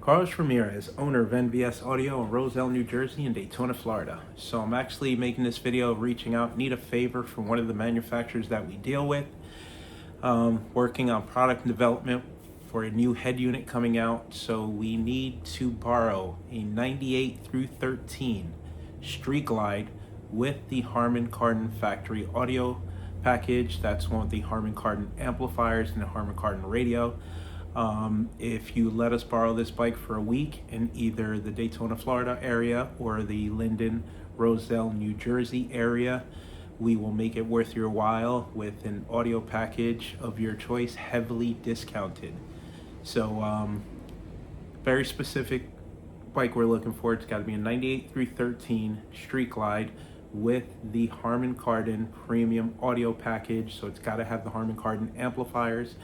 Carlos Ramirez, owner of NVS Audio in Roselle, New Jersey and Daytona, Florida. So I'm actually making this video reaching out, need a favor from one of the manufacturers that we deal with. Working on product development for a new head unit coming out. So we need to borrow a 98 through 13 Street Glide with the Harman Kardon factory audio package. That's one with the Harman Kardon amplifiers and the Harman Kardon radio. If you let us borrow this bike for a week in either the Daytona, Florida area or the Linden, Roselle, New Jersey area, we will make it worth your while with an audio package of your choice, heavily discounted. So very specific bike we're looking for. It's got to be a 98 through 13 Street Glide with the Harman Kardon premium audio package. So it's got to have the Harman Kardon amplifiers.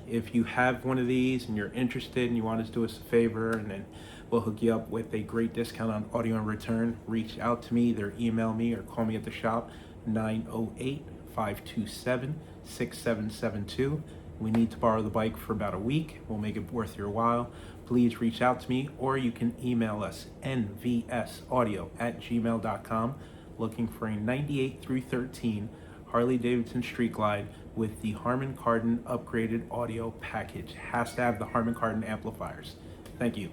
If you have one of these and you're interested and you want us to do us a favor, and then we'll hook you up with a great discount on audio in return, reach out to me, either email me or call me at the shop, 908-527-6772. We need to borrow the bike for about a week. We'll make it worth your while. Please reach out to me, or you can email us, nvsaudio@gmail.com, looking for a 98 through 13 Harley Davidson Street Glide with the Harman Kardon upgraded audio package. Has to have the Harman Kardon amplifiers. Thank you.